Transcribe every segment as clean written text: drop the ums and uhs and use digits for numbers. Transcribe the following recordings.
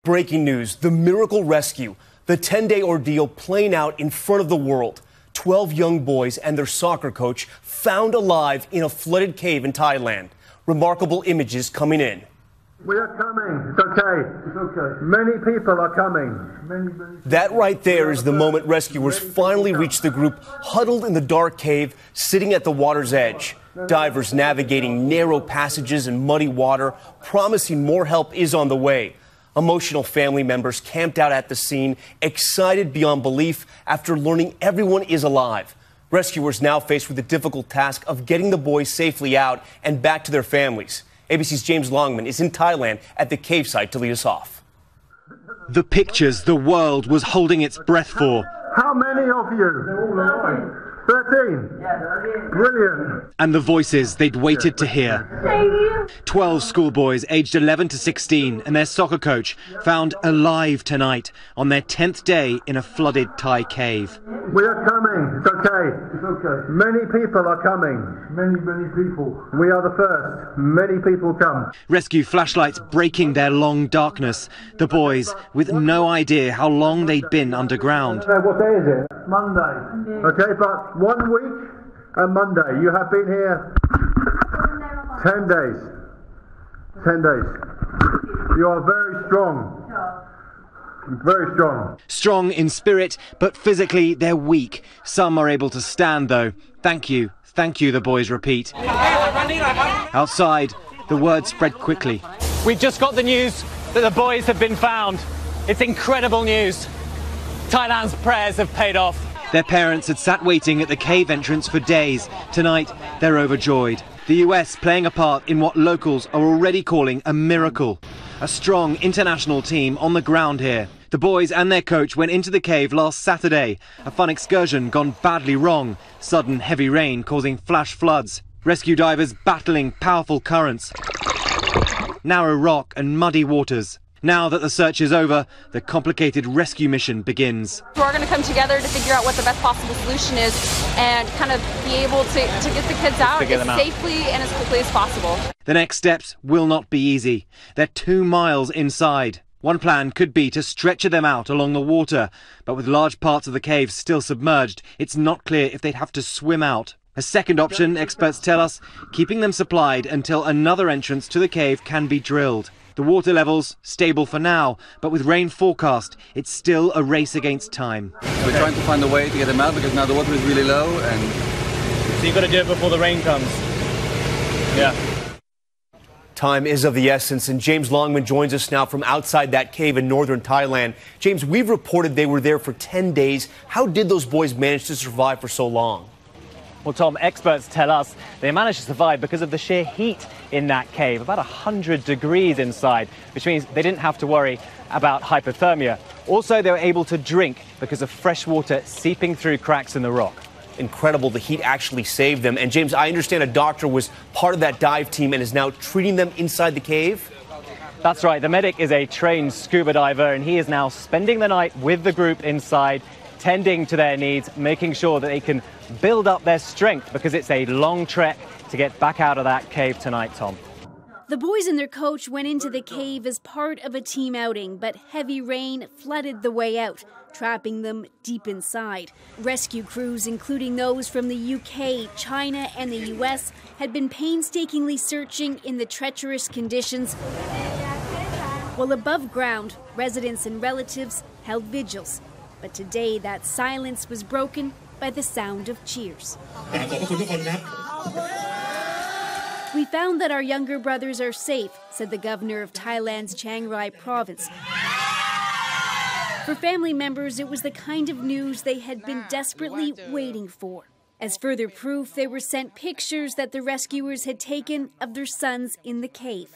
Breaking news, the miracle rescue, the 10-day ordeal playing out in front of the world. 12 young boys and their soccer coach found alive in a flooded cave in Thailand. Remarkable images coming in. We are coming. It's okay. It's okay. Many people are coming. That right there is the moment rescuers finally reached the group huddled in the dark cave, sitting at the water's edge. Divers navigating narrow passages and muddy water, promising more help is on the way. Emotional family members camped out at the scene, excited beyond belief after learning everyone is alive. Rescuers now faced with the difficult task of getting the boys safely out and back to their families. ABC's James Longman is in Thailand at the cave site to lead us off. The pictures the world was holding its breath for. How many of you? 13. Brilliant. And the voices they'd waited to hear. 12 schoolboys aged 11 to 16 and their soccer coach found alive tonight on their 10th day in a flooded Thai cave. We are coming. It's okay. It's okay. Many people are coming. Many people. We are the first. Many people come. Rescue flashlights breaking their long darkness. The boys with no idea how long they'd been underground. What day is it? Monday. Okay, but 1 week and Monday. You have been here 10 days. 10 days. You are very strong. Very strong. Strong in spirit, but physically they're weak. Some are able to stand though. Thank you, the boys repeat. Outside, the word spread quickly. We just got the news that the boys have been found. It's incredible news. Thailand's prayers have paid off. Their parents had sat waiting at the cave entrance for days. Tonight, they're overjoyed. The US playing a part in what locals are already calling a miracle. A strong international team on the ground here. The boys and their coach went into the cave last Saturday. A fun excursion gone badly wrong. Sudden heavy rain causing flash floods. Rescue divers battling powerful currents. Narrow rock and muddy waters. Now that the search is over, the complicated rescue mission begins. We're going to come together to figure out what the best possible solution is and kind of be able to get the kids out as safely and as quickly as possible. The next steps will not be easy. They're 2 miles inside. One plan could be to stretcher them out along the water, but with large parts of the cave still submerged, it's not clear if they'd have to swim out. A second option, experts tell us, keeping them supplied until another entrance to the cave can be drilled. The water levels stable for now, but with rain forecast, it's still a race against time. We're trying to find a way to get them out because now the water is really low and... So you've got to do it before the rain comes. Yeah. Time is of the essence, and James Longman joins us now from outside that cave in northern Thailand. James, we've reported they were there for 10 days. How did those boys manage to survive for so long? Well, Tom, experts tell us they managed to survive because of the sheer heat in that cave, about 100 degrees inside, which means they didn't have to worry about hypothermia. Also, they were able to drink because of fresh water seeping through cracks in the rock. Incredible, the heat actually saved them. And James, I understand a doctor was part of that dive team and is now treating them inside the cave? That's right. The medic is a trained scuba diver, and he is now spending the night with the group inside, tending to their needs, making sure that they can build up their strength because it's a long trek to get back out of that cave tonight, Tom. The boys and their coach went into the cave as part of a team outing, but heavy rain flooded the way out, trapping them deep inside. Rescue crews, including those from the UK, China and the US, had been painstakingly searching in the treacherous conditions, while above ground, residents and relatives held vigils. But today, that silence was broken by the sound of cheers. We found that our younger brothers are safe, said the governor of Thailand's Chiang Rai province. For family members, it was the kind of news they had been desperately waiting for. As further proof, they were sent pictures that the rescuers had taken of their sons in the cave.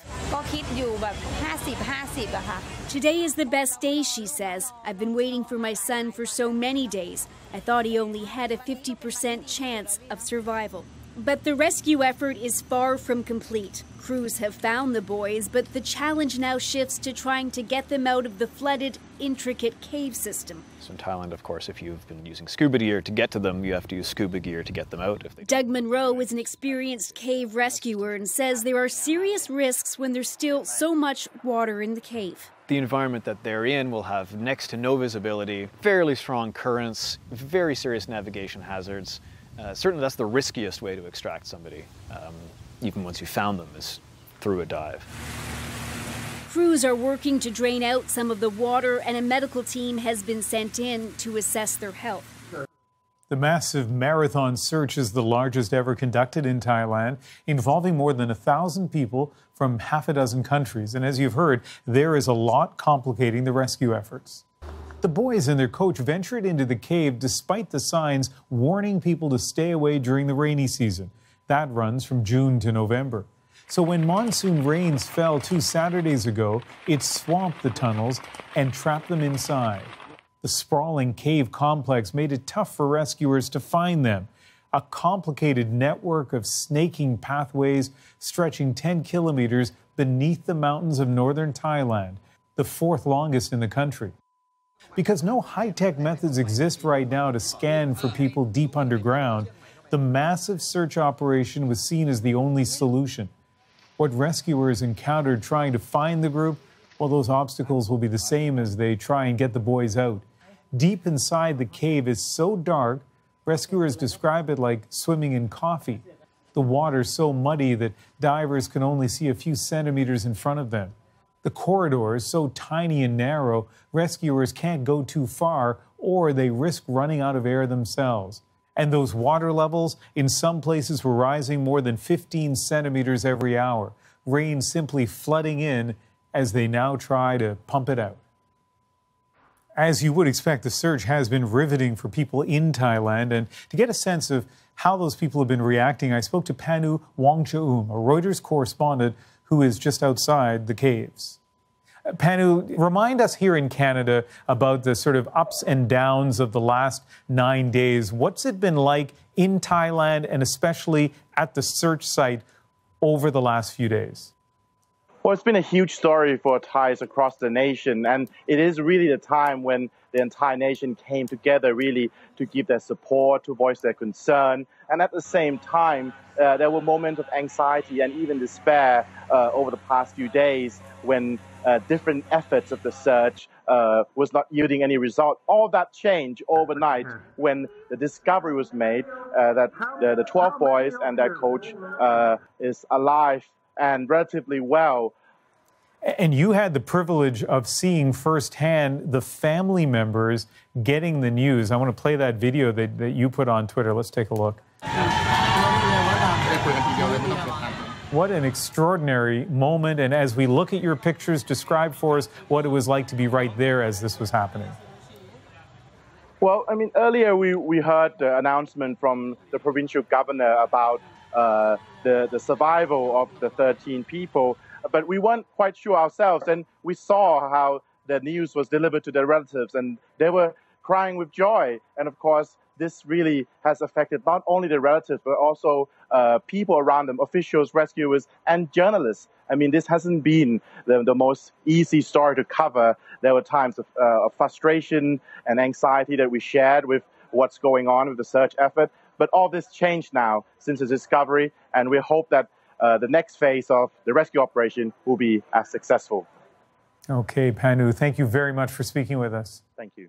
Today is the best day, she says. I've been waiting for my son for so many days. I thought he only had a 50% chance of survival. But the rescue effort is far from complete. Crews have found the boys, but the challenge now shifts to trying to get them out of the flooded, intricate cave system. So in Thailand, of course, if you've been using scuba gear to get to them, you have to use scuba gear to get them out. Doug Monroe is an experienced cave rescuer and says there are serious risks when there's still so much water in the cave. the environment that they're in will have next to no visibility, fairly strong currents, very serious navigation hazards. Certainly that's the riskiest way to extract somebody, even once you found them, is through a dive. Crews are working to drain out some of the water, and a medical team has been sent in to assess their health. The massive marathon search is the largest ever conducted in Thailand, involving more than 1,000 people from half a dozen countries. And as you've heard, there is a lot complicating the rescue efforts. The boys and their coach ventured into the cave despite the signs warning people to stay away during the rainy season. That runs from June to November. So when monsoon rains fell 2 Saturdays ago, it swamped the tunnels and trapped them inside. The sprawling cave complex made it tough for rescuers to find them. A complicated network of snaking pathways stretching 10 kilometers beneath the mountains of northern Thailand, the 4th longest in the country. Because no high-tech methods exist right now to scan for people deep underground, the massive search operation was seen as the only solution. What rescuers encountered trying to find the group, well, those obstacles will be the same as they try and get the boys out. Deep inside the cave is so dark, rescuers describe it like swimming in coffee. The water's so muddy that divers can only see a few centimeters in front of them. The corridor is so tiny and narrow, rescuers can't go too far or they risk running out of air themselves. And those water levels in some places were rising more than 15 centimeters every hour, rain simply flooding in as they now try to pump it out. As you would expect, the search has been riveting for people in Thailand, and to get a sense of how those people have been reacting, I spoke to Panu Wongchaum, a Reuters correspondent who is just outside the caves. Panu, remind us here in Canada about the sort of ups and downs of the last 9 days. What's it been like in Thailand and especially at the search site over the last few days? Well, it's been a huge story for Thais across the nation, and it is really the time when the entire nation came together really to give their support, to voice their concern. And at the same time, there were moments of anxiety and even despair over the past few days when different efforts of the search was not yielding any result. All that changed overnight when the discovery was made that the 12 boys and their coach is alive and relatively well. And you had the privilege of seeing firsthand the family members getting the news. I want to play that video that you put on Twitter. Let's take a look. What an extraordinary moment. And as we look at your pictures, describe for us what it was like to be right there as this was happening. Well, I mean, earlier we heard the announcement from the provincial governor about the survival of the 13 people, but we weren't quite sure ourselves, and we saw how the news was delivered to their relatives, and they were crying with joy. And of course, this really has affected not only the relatives, but also people around them, officials, rescuers, and journalists. I mean, this hasn't been the most easy story to cover. There were times of frustration and anxiety that we shared with what's going on with the search effort. But all this changed now since the discovery, and we hope that the next phase of the rescue operation will be as successful. Okay, Panu, thank you very much for speaking with us. Thank you.